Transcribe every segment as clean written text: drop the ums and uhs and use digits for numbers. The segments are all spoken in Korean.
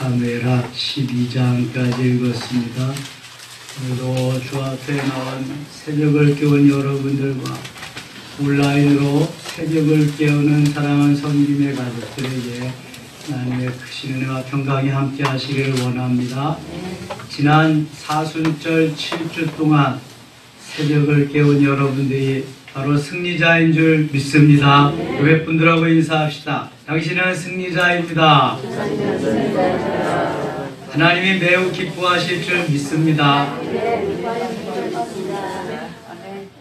사무엘하 12장까지 읽었습니다. 오늘도 주 앞에 나온 새벽을 깨운 여러분들과 온라인으로 새벽을 깨우는 사랑하는 성김의 가족들에게 하나님의 크신 은혜와 평강이 함께 하시기를 원합니다. 지난 사순절 7주 동안 새벽을 깨운 여러분들이 바로 승리자인 줄 믿습니다. 교회 분들하고 인사합시다. 당신은 승리자입니다. 하나님이 매우 기뻐하실 줄 믿습니다.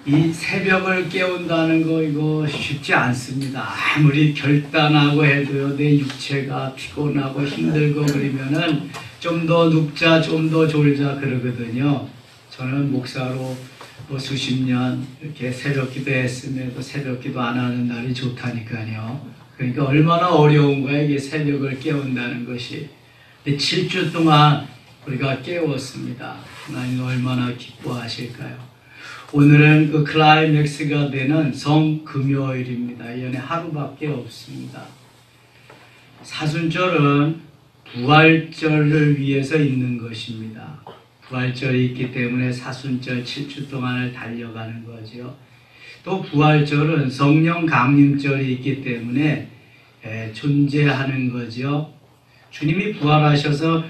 이 새벽을 깨운다는 거 이거 쉽지 않습니다. 아무리 결단하고 해도요, 내 육체가 피곤하고 힘들고 그러면은 좀 더 눕자, 좀 더 졸자 그러거든요. 저는 목사로 수십 년 이렇게 새벽 기도했음에도 새벽 기도 안 하는 날이 좋다니까요. 그러니까 얼마나 어려운 거야, 이게 새벽을 깨운다는 것이. 7주 동안 우리가 깨웠습니다. 하나님 얼마나 기뻐하실까요? 오늘은 그 클라이맥스가 되는 성금요일입니다. 이 안에 하루밖에 없습니다. 사순절은 부활절을 위해서 있는 것입니다. 부활절이 있기 때문에 사순절 7주 동안을 달려가는 거죠. 또 부활절은 성령 강림절이 있기 때문에 존재하는 거죠. 주님이 부활하셔서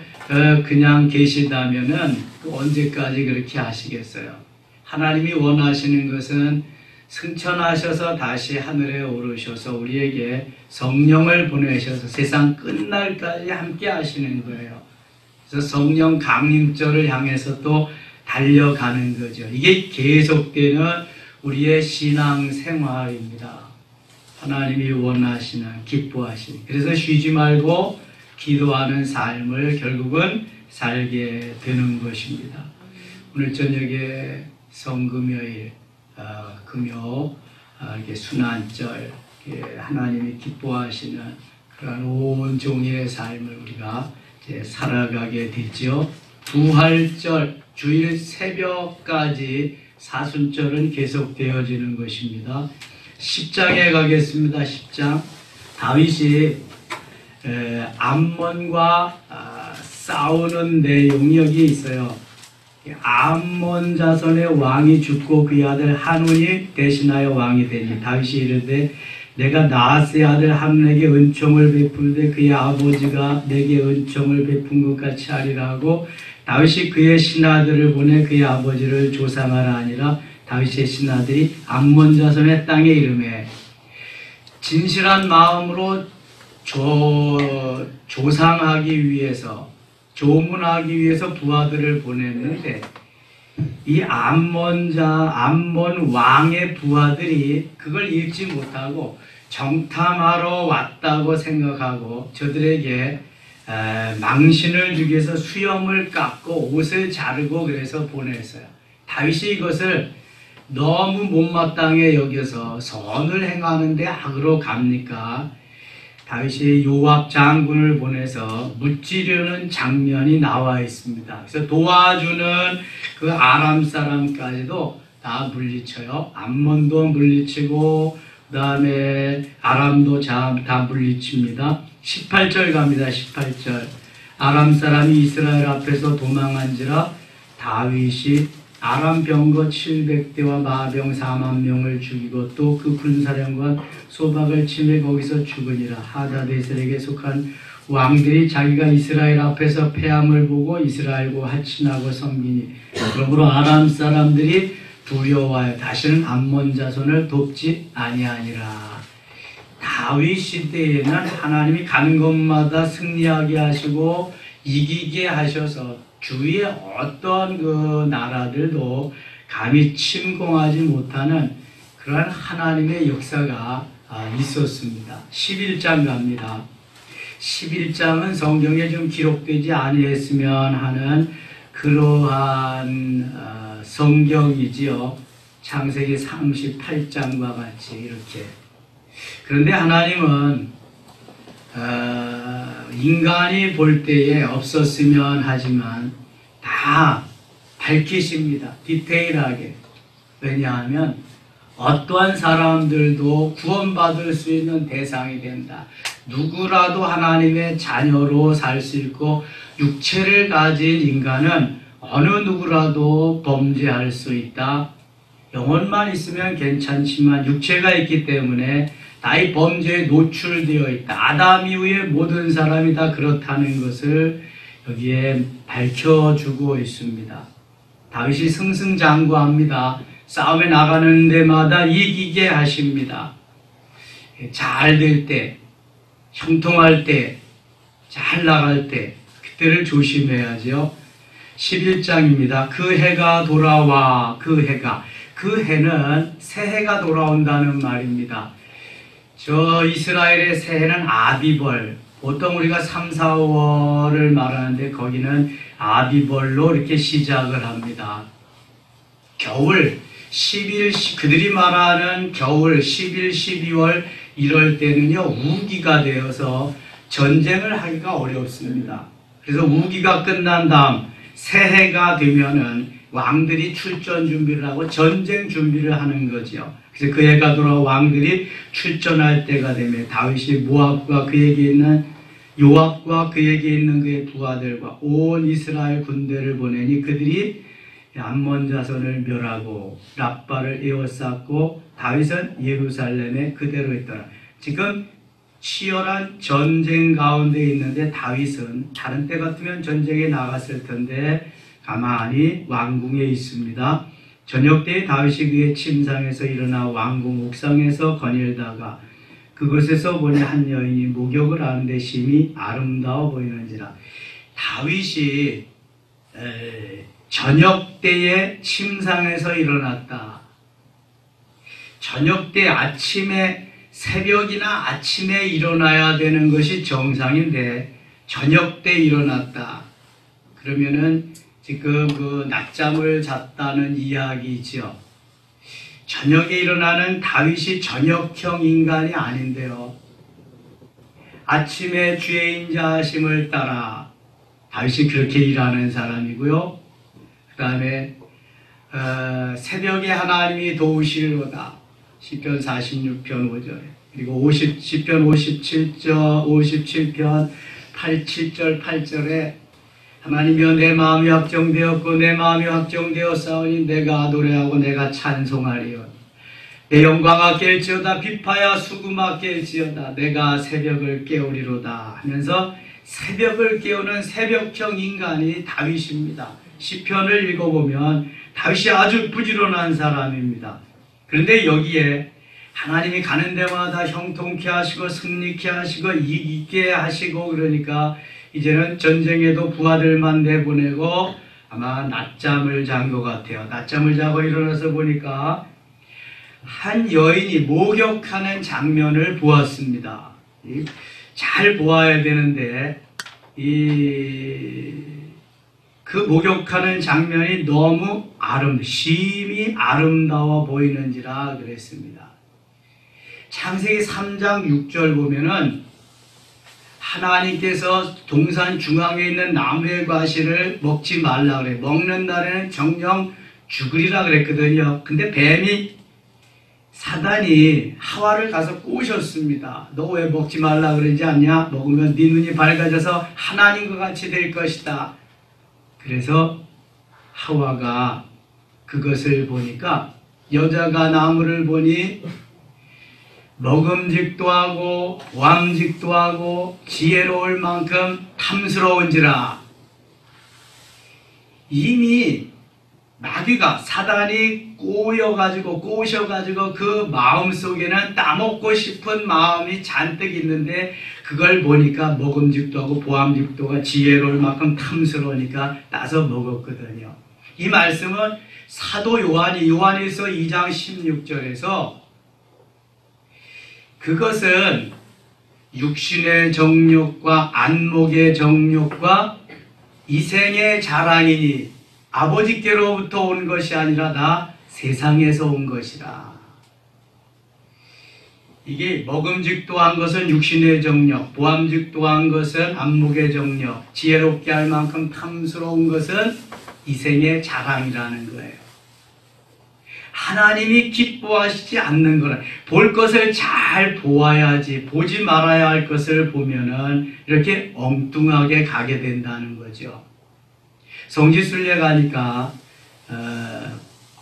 그냥 계시다면은 언제까지 그렇게 하시겠어요? 하나님이 원하시는 것은 승천하셔서 다시 하늘에 오르셔서 우리에게 성령을 보내셔서 세상 끝날까지 함께 하시는 거예요. 그래서 성령 강림절을 향해서 또 달려가는 거죠. 이게 계속되는 우리의 신앙 생활입니다. 하나님이 원하시는, 기뻐하시는. 그래서 쉬지 말고 기도하는 삶을 결국은 살게 되는 것입니다. 오늘 저녁에 성금요일, 금요, 이렇게 순환절, 하나님이 기뻐하시는 그런 온 종일의 삶을 우리가 이제 살아가게 되죠. 부활절, 주일 새벽까지 사순절은 계속되어지는 것입니다. 10장에 가겠습니다. 10장. 다윗이 암몬과 싸우는 내용이 여기 있어요. 암몬 자손의 왕이 죽고 그의 아들 한운이 대신하여 왕이 되니 다윗이 이르되 내가 나하스의 아들 함렉에게 은총을 베풀되 그의 아버지가 내게 은총을 베푼 것 같이 하리라 하고 다윗이 그의 신하들을 보내 그의 아버지를 조상하라 하니라. 다윗의 신하들이 암몬 자손의 땅에 이르매 진실한 마음으로 조상하기 위해서, 조문하기 위해서 부하들을 보냈는데 이 암몬 왕의 부하들이 그걸 읽지 못하고 정탐하러 왔다고 생각하고 저들에게 망신을 주기 위해서 수염을 깎고 옷을 자르고 그래서 보냈어요. 다윗이 이것을 너무 못마땅해 여겨서 선을 행하는데 악으로 갑니까? 다윗이 요압 장군을 보내서 무찌르는 장면이 나와 있습니다. 그래서 도와주는 그 아람 사람까지도 다 물리쳐요. 암몬도 물리치고 그 다음에 아람도 다 물리칩니다. 18절 갑니다. 18절. 아람 사람이 이스라엘 앞에서 도망한지라 다윗이 아람 병거 700대와 마병 4만 명을 죽이고 또 그 군사령관 소박을 치매 거기서 죽으니라. 하다데셀에게 속한 왕들이 자기가 이스라엘 앞에서 패함을 보고 이스라엘과 하친하고 섬기니 그러므로 아람 사람들이 두려워하여 다시는 암몬 자손을 돕지 아니하니라. 다윗 시대에는 하나님이 가는 곳마다 승리하게 하시고 이기게 하셔서 주위의 어떤 그 나라들도 감히 침공하지 못하는 그러한 하나님의 역사가 있었습니다. 11장 갑니다. 11장은 성경에 좀 기록되지 아니했으면 하는 그러한 성경이지요. 창세기 38장과 같이 이렇게. 그런데 하나님은 인간이 볼 때에 없었으면 하지만 다 밝히십니다. 디테일하게. 왜냐하면 어떠한 사람들도 구원받을 수 있는 대상이 된다. 누구라도 하나님의 자녀로 살 수 있고 육체를 가진 인간은 어느 누구라도 범죄할 수 있다. 영혼만 있으면 괜찮지만 육체가 있기 때문에 나의 범죄에 노출되어 있다. 아담 이후의 모든 사람이 다 그렇다는 것을 여기에 밝혀주고 있습니다. 다윗이 승승장구합니다. 싸움에 나가는 데마다 이기게 하십니다. 잘 될 때, 형통할 때, 잘 나갈 때, 그때를 조심해야죠. 11장입니다. 그 해가 돌아와, 그 해는 새해가 돌아온다는 말입니다. 저 이스라엘의 새해는 아비벌, 보통 우리가 3, 4월을 말하는데 거기는 아비벌로 이렇게 시작을 합니다. 겨울, 그들이 말하는 겨울, 11, 12월 이럴 때는요, 우기가 되어서 전쟁을 하기가 어렵습니다. 그래서 우기가 끝난 다음 새해가 되면은 왕들이 출전 준비를 하고 전쟁 준비를 하는 거죠. 그래서 그 해가 돌아 왕들이 출전할 때가 되면 다윗이 모압과 그에게 있는 요압과 그에게 있는 그의 부하들과 온 이스라엘 군대를 보내니 그들이 암몬 자손을 멸하고 랍바를 에워쌌고 다윗은 예루살렘에 그대로 있더라. 지금 치열한 전쟁 가운데 있는데 다윗은 다른 때 같으면 전쟁에 나갔을 텐데 가만히 왕궁에 있습니다. 저녁 때에 다윗이 그의 침상에서 일어나 왕궁 옥상에서 거닐다가 그곳에서 보니 한 여인이 목욕을 하는데 심히 아름다워 보이는지라. 다윗이 저녁 때에 침상에서 일어났다. 저녁 때 아침에 새벽이나 아침에 일어나야 되는 것이 정상인데 저녁 때 일어났다. 그러면은 지금 그 낮잠을 잤다는 이야기죠. 저녁에 일어나는 다윗이 저녁형 인간이 아닌데요. 아침에 주의 인자하심을 따라 다윗이 그렇게 일하는 사람이고요. 그 다음에 새벽에 하나님이 도우시리로다. 시편 46편 5절에 그리고 시편 57편 7절 8절에 하나님이여 내 마음이 확정되었고 내 마음이 확정되었사오니 내가 노래하고 내가 찬송하리요. 내 영광아 깰지어다 비파야 수금아 깰지어다 내가 새벽을 깨우리로다 하면서 새벽을 깨우는 새벽형 인간이 다윗입니다. 시편을 읽어보면 다윗이 아주 부지런한 사람입니다. 그런데 여기에 하나님이 가는 데마다 형통케 하시고 승리케 하시고 이기게 하시고 그러니까 이제는 전쟁에도 부하들만 내보내고 아마 낮잠을 잔 것 같아요. 낮잠을 자고 일어나서 보니까 한 여인이 목욕하는 장면을 보았습니다. 잘 보아야 되는데 그 목욕하는 장면이 너무 심히 아름다워 보이는지라 그랬습니다. 창세기 3장 6절 보면은 하나님께서 동산 중앙에 있는 나무의 과실을 먹지 말라 그래. 먹는 날에는 정령 죽으리라 그랬거든요. 근데 사단이 하와를 가서 꼬셨습니다. 너 왜 먹지 말라 그러지 않냐? 먹으면 네 눈이 밝아져서 하나님과 같이 될 것이다. 그래서 하와가 그것을 보니까 여자가 나무를 보니 먹음직도 하고 보암직도 하고 지혜로울 만큼 탐스러운지라. 이미 마귀가 사단이 꼬셔가지고 그 마음속에는 따먹고 싶은 마음이 잔뜩 있는데 그걸 보니까 먹음직도 하고 보암직도 하고 지혜로울 만큼 탐스러우니까 따서 먹었거든요. 이 말씀은 사도 요한일서 2장 16절에서 그것은 육신의 정욕과 안목의 정욕과 이생의 자랑이니 아버지께로부터 온 것이 아니라 다 세상에서 온 것이라. 이게 먹음직도한 것은 육신의 정욕, 보암직도한 것은 안목의 정욕, 지혜롭게 할 만큼 탐스러운 것은 이생의 자랑이라는 거예요. 하나님이 기뻐하시지 않는 거라. 볼 것을 잘 보아야지, 보지 말아야 할 것을 보면은 이렇게 엉뚱하게 가게 된다는 거죠. 성지순례 가니까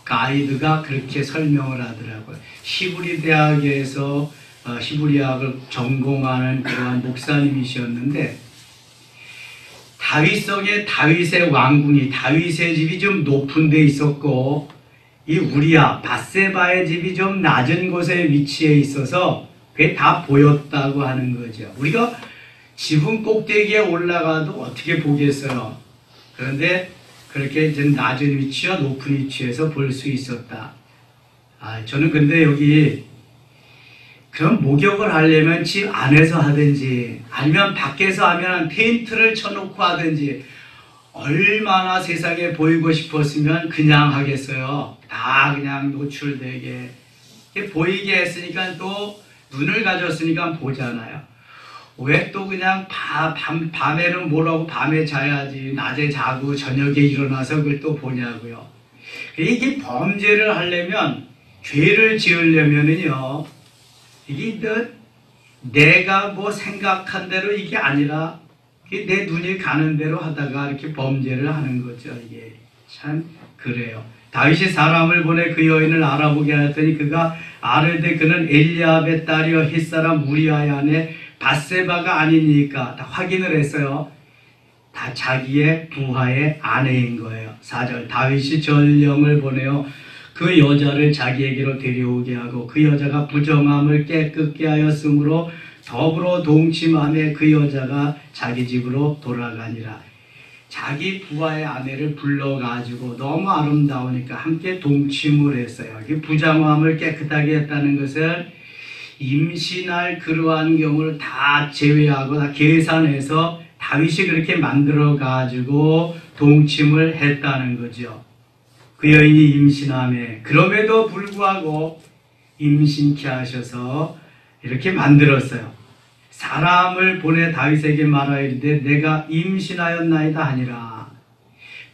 가이드가 그렇게 설명을 하더라고요. 히브리 대학에서 히브리학을 전공하는 그러한 목사님이셨는데, 다윗성에 다윗의 왕궁이, 다윗의 집이 좀 높은 데 있었고, 이 우리야 밧세바의 집이 좀 낮은 곳에 위치해 있어서 그게 다 보였다고 하는 거죠. 우리가 지붕 꼭대기에 올라가도 어떻게 보겠어요? 그런데 그렇게 좀 낮은 위치와 높은 위치에서 볼 수 있었다. 저는 근데 여기 그럼 목욕을 하려면 집 안에서 하든지 아니면 밖에서 하면 텐트를 쳐놓고 하든지, 얼마나 세상에 보이고 싶었으면 그냥 하겠어요. 다 그냥 노출되게 보이게 했으니까, 또 눈을 가졌으니까 보잖아요. 왜 또 그냥 밤에는 뭐라고, 밤에 자야지 낮에 자고 저녁에 일어나서 그걸 또 보냐고요. 이게 범죄를 하려면, 죄를 지으려면은요, 이게 내가 뭐 생각한 대로 이게 아니라 내 눈이 가는 대로 하다가 이렇게 범죄를 하는 거죠. 이게 참 그래요. 다윗이 사람을 보내 그 여인을 알아보게 하였더니 그가 아르되 그는 엘리압의 딸이여 햇사람 우리아의 아내 밧세바가 아니니까 다 확인을 했어요. 다 자기의 부하의 아내인 거예요. 4절 다윗이 전령을 보내어 그 여자를 자기에게로 데려오게 하고 그 여자가 부정함을 깨끗게 하였으므로 더불어 동침함에 그 여자가 자기 집으로 돌아가니라. 자기 부하의 아내를 불러가지고 너무 아름다우니까 함께 동침을 했어요. 부정함을 깨끗하게 했다는 것은 임신할 그러한 경우를 다 제외하고 다 계산해서 다윗이 그렇게 만들어가지고 동침을 했다는 거죠. 그 여인이 임신함에 그럼에도 불구하고 임신케 하셔서 이렇게 만들었어요. 사람을 보내 다윗에게 말하이르되 내가 임신하였나이다 하니라.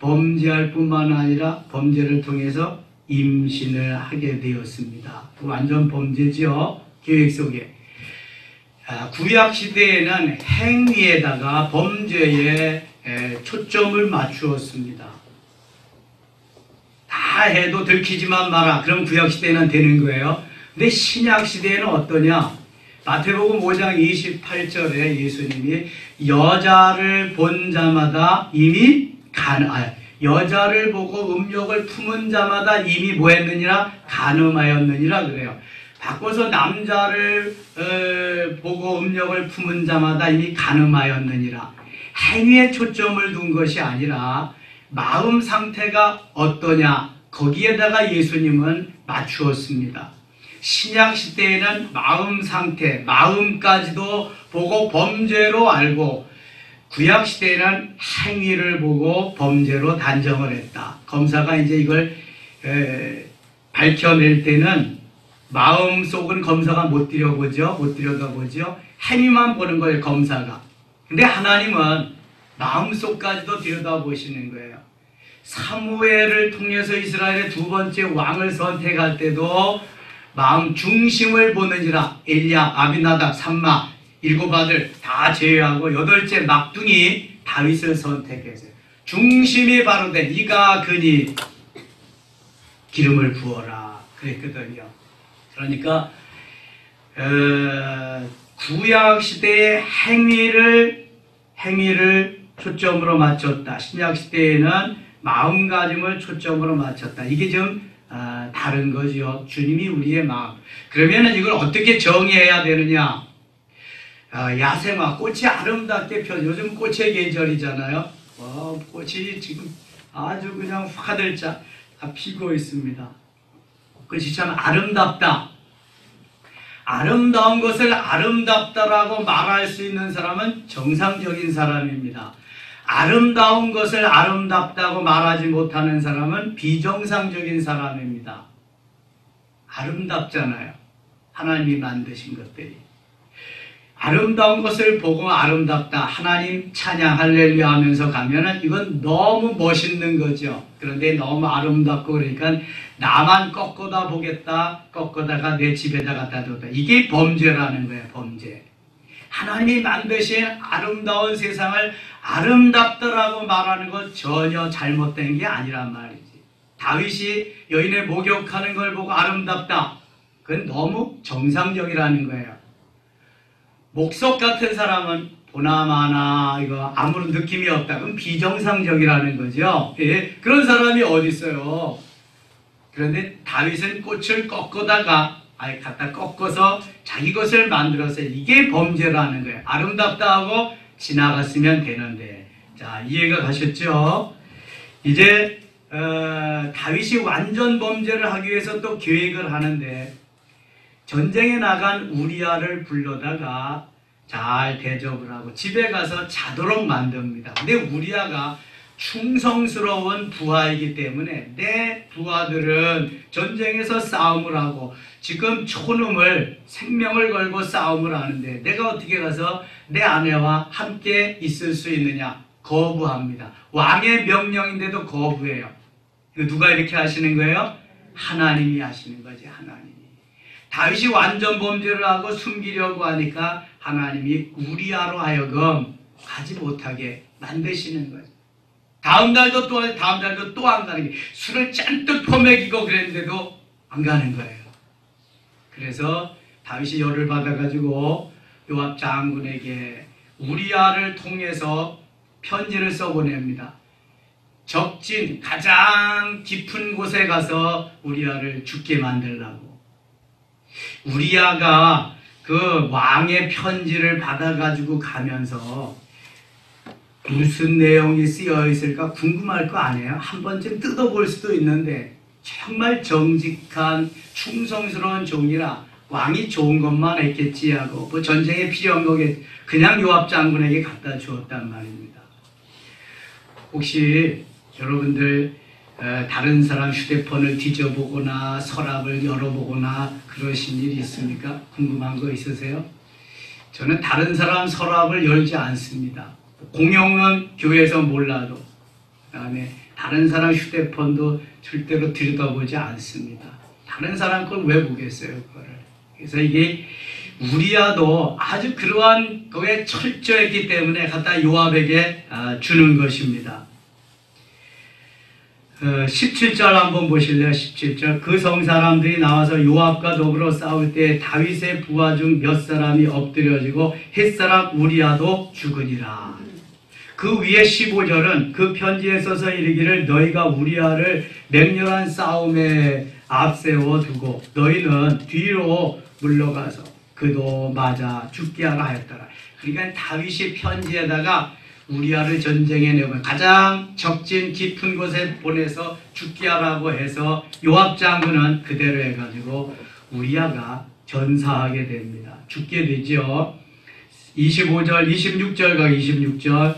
범죄할 뿐만 아니라 범죄를 통해서 임신을 하게 되었습니다. 완전 범죄죠. 계획 속에. 구약 시대에는 행위에다가 범죄에 초점을 맞추었습니다. 다 해도 들키지만 마라. 그럼 구약 시대에는 되는 거예요. 근데 신약 시대에는 어떠냐? 마태복음 5장 28절에 예수님이 여자를 본 자마다 이미 여자를 보고 음욕을 품은 자마다 이미 뭐 했느니라? 간음하였느니라 그래요. 바꿔서 남자를 보고 음욕을 품은 자마다 이미 간음하였느니라. 행위에 초점을 둔 것이 아니라 마음 상태가 어떠냐, 거기에다가 예수님은 맞추었습니다. 신약 시대에는 마음 상태, 마음까지도 보고 범죄로 알고, 구약 시대에는 행위를 보고 범죄로 단정을 했다. 검사가 이제 이걸 밝혀낼 때는 마음속은 검사가 못 들여다보죠. 행위만 보는 거예요, 검사가. 근데 하나님은 마음속까지도 들여다보시는 거예요. 사무엘을 통해서 이스라엘의 두 번째 왕을 선택할 때도 마음 중심을 보느니라. 엘리압, 아비나답, 삼마, 7 아들 다 제외하고 8째 막둥이 다윗을 선택했어요. 중심이 바로 돼. 네가 그니 기름을 부어라 그랬거든요. 그러니까 구약 시대의 행위를 초점으로 맞췄다. 신약 시대에는 마음가짐을 초점으로 맞췄다. 이게 좀 다른 거죠. 주님이 우리의 마음. 그러면은 이걸 어떻게 정의해야 되느냐? 야생화, 꽃이 아름답게 요즘 꽃의 계절이잖아요. 꽃이 지금 아주 그냥 화들짝 피고 있습니다. 꽃이 참 아름답다. 아름다운 것을 아름답다라고 말할 수 있는 사람은 정상적인 사람입니다. 아름다운 것을 아름답다고 말하지 못하는 사람은 비정상적인 사람입니다. 아름답잖아요. 하나님이 만드신 것들이. 아름다운 것을 보고 아름답다, 하나님 찬양 할렐루야 하면서 가면은 이건 너무 멋있는 거죠. 그런데 너무 아름답고 그러니까 나만 꺾어다 보겠다, 꺾어다가 내 집에다 갖다 뒀다. 이게 범죄라는 거예요. 범죄. 하나님이 만드신 아름다운 세상을 아름답다라고 말하는 것 전혀 잘못된 게 아니란 말이지. 다윗이 여인의 목욕하는 걸 보고 아름답다. 그건 너무 정상적이라는 거예요. 목석 같은 사람은 보나마나 이거 아무런 느낌이 없다. 그럼 비정상적이라는 거죠. 예, 그런 사람이 어디 있어요. 그런데 다윗은 꽃을 꺾어다가 갖다 꺾어서 자기 것을 만들었어요. 이게 범죄라는 거예요. 아름답다 하고 지나갔으면 되는데. 자, 이해가 가셨죠? 이제 다윗이 완전 범죄를 하기 위해서 또 계획을 하는데 전쟁에 나간 우리아를 불러다가 잘 대접을 하고 집에 가서 자도록 만듭니다. 근데 우리아가 충성스러운 부하이기 때문에 내 부하들은 전쟁에서 싸움을 하고 지금 촌음을 생명을 걸고 싸움을 하는데 내가 어떻게 가서 내 아내와 함께 있을 수 있느냐? 거부합니다. 왕의 명령인데도 거부해요. 이거 누가 이렇게 하시는 거예요? 하나님이 하시는 거지. 하나님이. 다윗이 완전 범죄를 하고 숨기려고 하니까 하나님이 우리아로 하여금 가지 못하게 만드시는 거예요. 다음 달도 또 안 가는 게 술을 잔뜩 퍼먹이고 그랬는데도 안 가는 거예요. 그래서 다윗이 열을 받아가지고 요압 장군에게 우리아를 통해서 편지를 써보냅니다. 적진 가장 깊은 곳에 가서 우리아를 죽게 만들라고. 우리아가 그 왕의 편지를 받아가지고 가면서 무슨 내용이 쓰여 있을까 궁금할 거 아니에요? 한 번쯤 뜯어볼 수도 있는데 정말 정직한 충성스러운 종이라 왕이 좋은 것만 했겠지 하고 뭐 전쟁에 필요한 거겠 그냥 요압 장군에게 갖다 주었단 말입니다. 혹시 여러분들 다른 사람 휴대폰을 뒤져보거나 서랍을 열어보거나 그러신 일이 있습니까? 궁금한 거 있으세요? 저는 다른 사람 서랍을 열지 않습니다. 공용은 교회에서 몰라도 그다음에 다른 사람 휴대폰도 절대로 들여다보지 않습니다. 다른 사람 걸 왜 보겠어요, 그거를. 그래서 이게 우리아도 아주 그러한 거에 철저했기 때문에 갖다 요압에게 주는 것입니다. 17절 한번 보실래요? 17절. 그 성 사람들이 나와서 요압과 더불어 싸울 때 다윗의 부하 중 몇 사람이 엎드려지고 햇사람 우리아도 죽으니라. 그 위에 15절은 그 편지에 써서 이르기를 너희가 우리아를 맹렬한 싸움에 앞세워 두고 너희는 뒤로 물러가서 그도 맞아 죽게 하라 하였더라. 그러니까 다윗이 편지에다가 우리아를 전쟁에 내고 가장 적진 깊은 곳에 보내서 죽게 하라고 해서 요압 장군은 그대로 해가지고 우리아가 전사하게 됩니다. 죽게 되죠. 25절, 26절과 26절.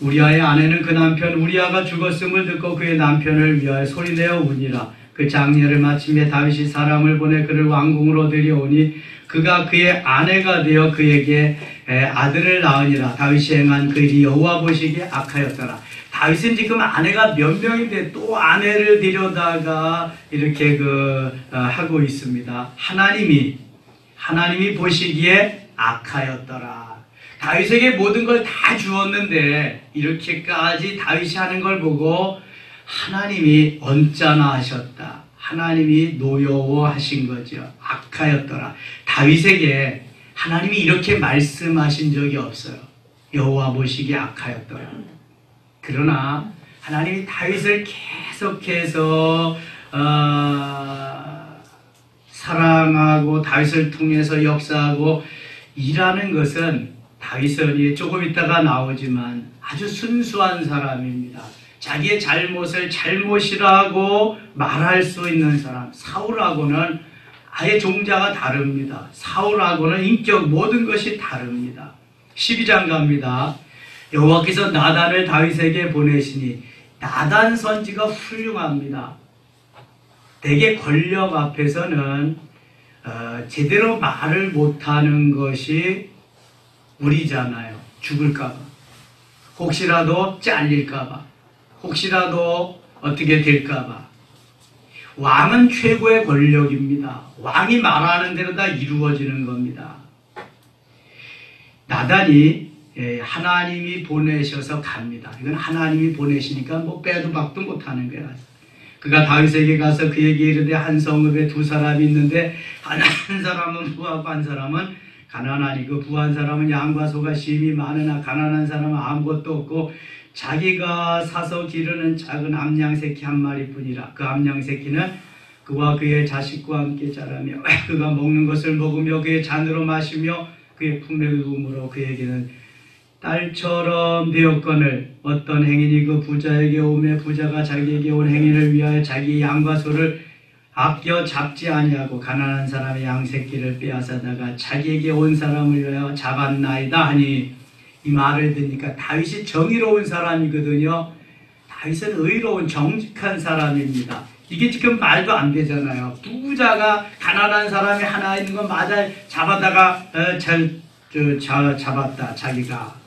우리아의 아내는 그 남편 우리아가 죽었음을 듣고 그의 남편을 위하여 소리내어 우니라. 그 장례를 마침에 다윗이 사람을 보내 그를 왕궁으로 데려오니 그가 그의 아내가 되어 그에게 아들을 낳으니라. 다윗이 행한 그 일이 여호와 보시기에 악하였더라. 다윗은 지금 아내가 몇 명인데 또 아내를 데려다가 이렇게 하고 있습니다. 하나님이 보시기에 악하였더라. 다윗에게 모든 걸 다 주었는데 이렇게까지 다윗이 하는 걸 보고 하나님이 언짢아 하셨다. 하나님이 노여워하신 거죠. 악하였더라. 다윗에게 하나님이 이렇게 말씀하신 적이 없어요. 여호와 보시기에 악하였더라. 그러나 하나님이 다윗을 계속해서 사랑하고 다윗을 통해서 역사하고 일하는 것은 다윗은 조금 있다가 나오지만 아주 순수한 사람입니다. 자기의 잘못을 잘못이라고 말할 수 있는 사람. 사울하고는 아예 종자가 다릅니다. 사울하고는 인격 모든 것이 다릅니다. 12장 갑니다. 여호와께서 나단을 다윗에게 보내시니 나단 선지가 훌륭합니다. 대개 권력 앞에서는 제대로 말을 못하는 것이 우리잖아요. 죽을까봐, 혹시라도 잘릴까봐, 혹시라도 어떻게 될까봐. 왕은 최고의 권력입니다. 왕이 말하는 대로 다 이루어지는 겁니다. 나단이 하나님이 보내셔서 갑니다. 이건 하나님이 보내시니까 뭐 빼도 박도 못하는 거야. 그가 다윗에게 가서 그에게 이르되 한 성읍에 두 사람이 있는데 한 사람은 부하고 한 사람은 가난하니 그 부한 사람은 양과 소가 심히 많으나 가난한 사람은 아무것도 없고 자기가 사서 기르는 작은 암양 새끼 한 마리뿐이라. 그 암양 새끼는 그와 그의 자식과 함께 자라며 그가 먹는 것을 먹으며 그의 잔으로 마시며 그의 품에 의음으로 그에게는 딸처럼 되었거늘 어떤 행인이 그 부자에게 오매 부자가 자기에게 온 행인을 위하여 자기 양과 소를 아껴 잡지 아니하고 가난한 사람의 양 새끼를 빼앗아다가 자기에게 온 사람을 위하여 잡았나이다 하니, 이 말을 듣니까 다윗이 정의로운 사람이거든요. 다윗은 의로운 정직한 사람입니다. 이게 지금 말도 안 되잖아요. 부자가 가난한 사람이 하나 있는 건 맞아 잡아다가 잡았다 자기가.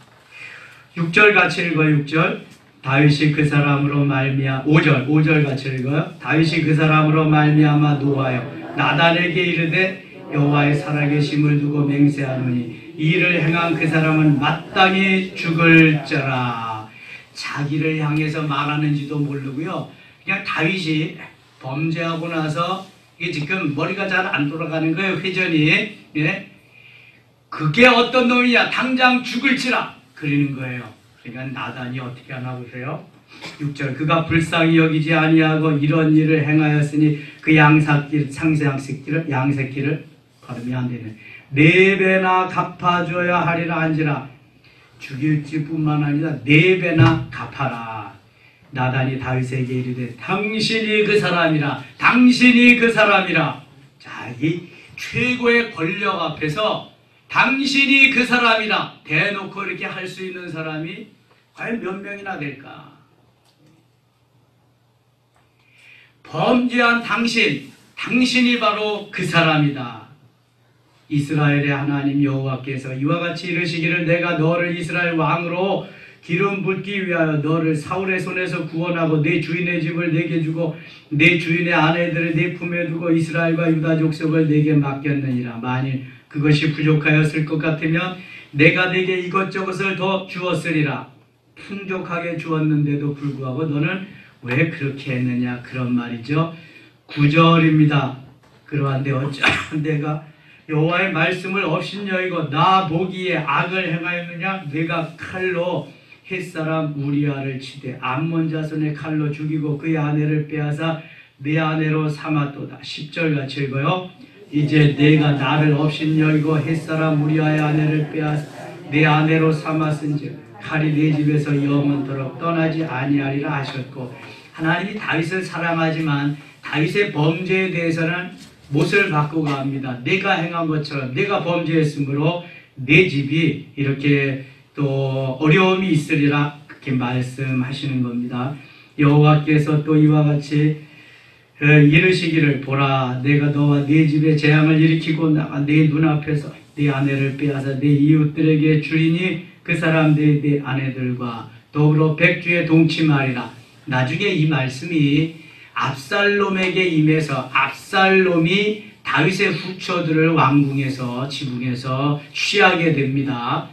6절 같이 읽어요. 6절. 다윗이 그 사람으로 말미암아 5절 같이 읽어요. 다윗이 그 사람으로 말미암아 노하여 나단에게 이르되 여호와의 살아계심을 두고 맹세하노니 이 일을 행한 그 사람은 마땅히 죽을지라. 자기를 향해서 말하는지도 모르고요. 그냥 다윗이 범죄하고 나서 이게 지금 머리가 잘 안 돌아가는 거예요. 회전이. 예? 그게 어떤 놈이냐, 당장 죽을지라 그러는 거예요. 그러니까 나단이 어떻게 하나 보세요. 6절. 그가 불쌍히 여기지 아니하고 이런 일을 행하였으니 그 양새끼를 걸으면 안 되는 4배나 갚아줘야 하리라 한지라. 죽일지 뿐만 아니라 4배나 갚아라. 나단이 다윗에게 이르되 당신이 그 사람이라. 당신이 그 사람이라. 자, 이 최고의 권력 앞에서 당신이 그 사람이라 대놓고 이렇게 할 수 있는 사람이 과연 몇 명이나 될까? 범죄한 당신이 바로 그 사람이다. 이스라엘의 하나님 여호와께서 이와 같이 이르시기를 내가 너를 이스라엘 왕으로 기름 붓기 위하여 너를 사울의 손에서 구원하고 내 주인의 집을 내게 주고 내 주인의 아내들을 내 품에 두고 이스라엘과 유다 족속을 내게 맡겼느니라. 만일 그것이 부족하였을 것 같으면 내가 네게 이것저것을 더 주었으리라. 풍족하게 주었는데도 불구하고 너는 왜 그렇게 했느냐, 그런 말이죠. 9절입니다. 그러한데 어찌 내가 여호와의 말씀을 업신여기고 나 보기에 악을 행하였느냐. 내가 칼로 햇사람 우리아를 치되 암몬 자손의 칼로 죽이고 그의 아내를 빼앗아 내 아내로 삼았도다. 10절 같이 읽어요. 이제 내가 나를 업신여기고 햇사람 우리아의 아내를 빼앗아 내 아내로 삼았은즉 칼이 내 집에서 영원토록 떠나지 아니하리라 하셨고, 하나님이 다윗을 사랑하지만 다윗의 범죄에 대해서는 못을 바꾸고 합니다. 내가 행한 것처럼 내가 범죄했으므로 내 집이 이렇게 또 어려움이 있으리라 그렇게 말씀하시는 겁니다. 여호와께서 또 이와 같이 이르시기를 보라 내가 너와 네 집에 재앙을 일으키고 나가 네 눈앞에서 네 아내를 빼앗아 네 이웃들에게 주리니 그 사람들이 네 아내들과 더불어 백주에 동침하리라. 나중에 이 말씀이 압살롬에게 임해서 압살롬이 다윗의 후처들을 왕궁에서 지붕에서 취하게 됩니다.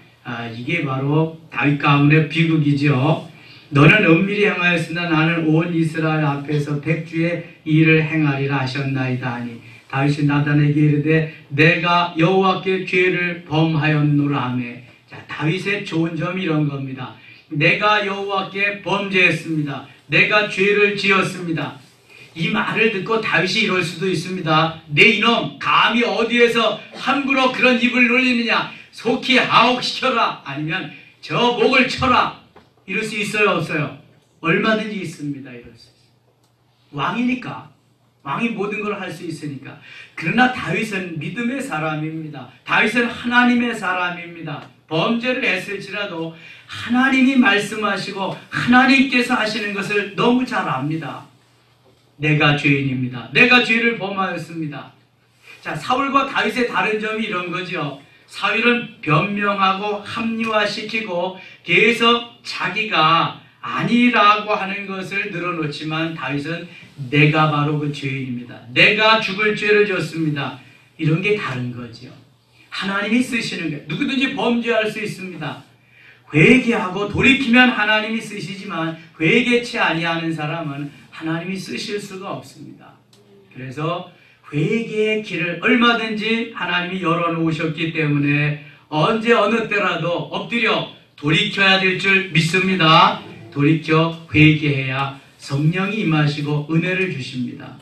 이게 바로 다윗 가문의 비극이죠. 너는 은밀히 행하였으나 나는 온 이스라엘 앞에서 백주의 일을 행하리라 하셨나이다 하니 다윗이 나단에게 이르되 내가 여호와께 죄를 범하였노라 하매. 자, 다윗의 좋은 점이 이런 겁니다. 내가 여호와께 범죄했습니다. 내가 죄를 지었습니다. 이 말을 듣고 다윗이 이럴 수도 있습니다. 내 이놈 감히 어디에서 함부로 그런 입을 놀리느냐. 속히 하옥시켜라. 아니면 저 목을 쳐라. 이럴 수 있어요 없어요? 얼마든지 있습니다. 이럴 수 있어요. 왕이니까. 왕이 모든 걸 할 수 있으니까. 그러나 다윗은 믿음의 사람입니다. 다윗은 하나님의 사람입니다. 범죄를 했을지라도 하나님이 말씀하시고 하나님께서 하시는 것을 너무 잘 압니다. 내가 죄인입니다. 내가 죄를 범하였습니다. 자, 사울과 다윗의 다른 점이 이런 거죠. 사위를 변명하고 합리화시키고 계속 자기가 아니라고 하는 것을 늘어놓지만 다윗은 내가 바로 그 죄인입니다. 내가 죽을 죄를 졌습니다. 이런 게 다른 거죠. 하나님이 쓰시는 게 누구든지 범죄할 수 있습니다. 회개하고 돌이키면 하나님이 쓰시지만 회개치 아니하는 사람은 하나님이 쓰실 수가 없습니다. 그래서 회개의 길을 얼마든지 하나님이 열어놓으셨기 때문에 언제 어느 때라도 엎드려 돌이켜야 될 줄 믿습니다. 돌이켜 회개해야 성령이 임하시고 은혜를 주십니다.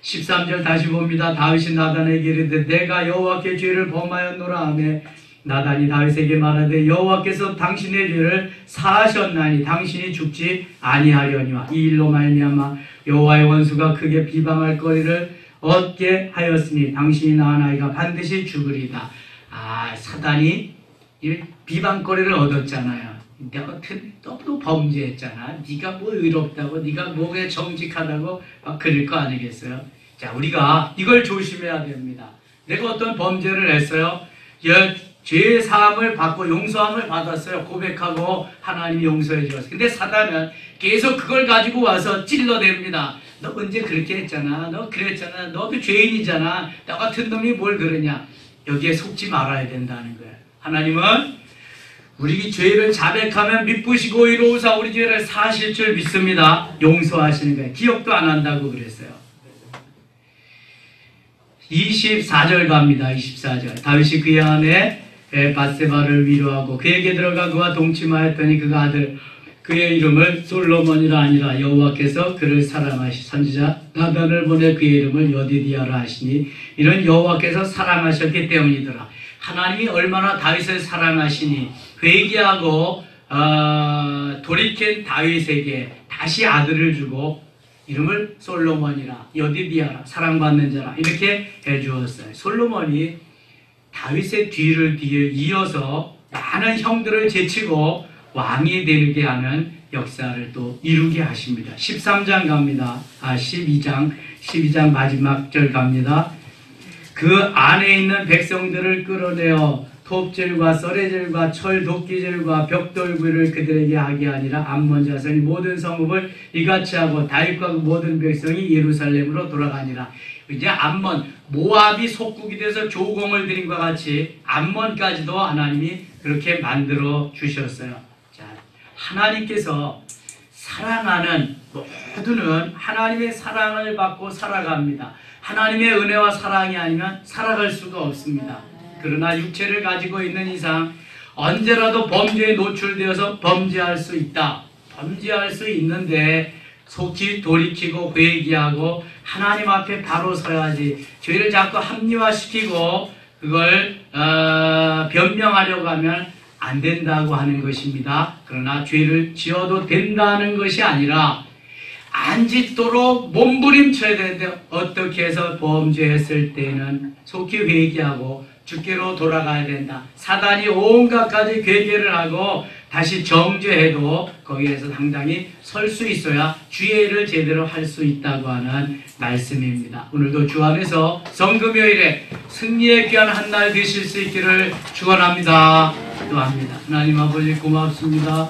13절 다시 봅니다. 다윗이 나단에게 이르되 내가 여호와께 죄를 범하였노라 하매 나단이 다윗에게 말하되 여호와께서 당신의 죄를 사하셨나니 당신이 죽지 아니하려니와 이 일로 말미암아 여호와의 원수가 크게 비방할 거리를 얻게 하였으니 당신이 낳은 아이가 반드시 죽으리다. 사단이 비방거리를 얻었잖아요. 내가 또 범죄했잖아. 네가 뭐 의롭다고, 네가 뭐가 정직하다고 막 그럴 거 아니겠어요? 자, 우리가 이걸 조심해야 됩니다. 내가 어떤 범죄를 했어요. 죄 사함을 받고 용서함을 받았어요. 고백하고 하나님이 용서해 주었어요. 근데 사단은 계속 그걸 가지고 와서 찔러댑니다. 너 언제 그렇게 했잖아. 너 그랬잖아. 너도 죄인이잖아. 나 같은 놈이 뭘 그러냐. 여기에 속지 말아야 된다는 거예요. 하나님은 우리 죄를 자백하면 미쁘시고 의로우사 우리 죄를 사하실 줄 믿습니다. 용서하시는 거예요. 기억도 안 한다고 그랬어요. 24절 갑니다. 24절. 다윗이 그의 아내 밧세바를 위로하고 그에게 들어가 그와 동침하였더니 그가 아들 그의 이름을 솔로몬이라 아니라 여호와께서 그를 사랑하시 선지자 나단을 보내 그의 이름을 여디디아라 하시니 이런 여호와께서 사랑하셨기 때문이더라. 하나님이 얼마나 다윗을 사랑하시니 회개하고 돌이킨 다윗에게 다시 아들을 주고 이름을 솔로몬이라 여디디아라 사랑받는 자라 이렇게 해주었어요. 솔로몬이 다윗의 뒤를 이어서 많은 형들을 제치고 왕이 되게 하는 역사를 또 이루게 하십니다. 13장 갑니다. 12장 마지막 절 갑니다. 그 안에 있는 백성들을 끌어내어 톱질과 썰애질과 철 도끼질과 벽돌구이를 그들에게 하게 아니라 암몬 자손이 모든 성읍을 이같이 하고 다윗과 그 모든 백성이 예루살렘으로 돌아가니라. 이제 암몬 모압이 속국이 돼서 조공을 드린 것과 같이 암몬까지도 하나님이 그렇게 만들어 주셨어요. 자, 하나님께서 사랑하는 모두는 하나님의 사랑을 받고 살아갑니다. 하나님의 은혜와 사랑이 아니면 살아갈 수가 없습니다. 그러나 육체를 가지고 있는 이상 언제라도 범죄에 노출되어서 범죄할 수 있다. 범죄할 수 있는데 속히 돌이키고 회개하고 하나님 앞에 바로 서야지. 죄를 자꾸 합리화시키고 그걸 변명하려고 하면 안 된다고 하는 것입니다. 그러나 죄를 지어도 된다는 것이 아니라 안 짓도록 몸부림쳐야 되는데 어떻게 해서 범죄했을 때는 속히 회개하고 주께로 돌아가야 된다. 사단이 온갖 가지 괴계를 하고 다시 정죄해도 거기에서 당당히 설 수 있어야 주의 일을 제대로 할 수 있다고 하는 말씀입니다. 오늘도 주 안에서 성금요일에 승리의 귀한 한 날 되실 수 있기를 축원합니다. 기도합니다. 하나님 아버지 고맙습니다.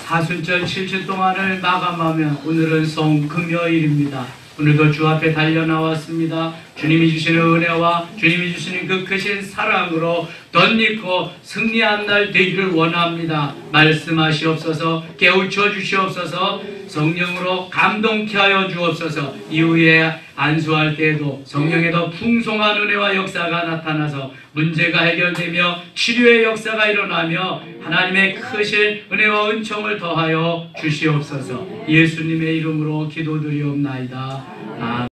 사순절 7주 동안을 마감하며 오늘은 성금요일입니다. 오늘도 주 앞에 달려나왔습니다. 주님이 주시는 은혜와 주님이 주시는 그 크신 사랑으로 덧입고 승리한 날 되기를 원합니다. 말씀하시옵소서, 깨우쳐 주시옵소서, 성령으로 감동케 하여 주옵소서. 이후에 안수할 때에도 성령의 더 풍성한 은혜와 역사가 나타나서 문제가 해결되며 치료의 역사가 일어나며 하나님의 크신 은혜와 은총을 더하여 주시옵소서. 예수님의 이름으로 기도드리옵나이다. 아멘.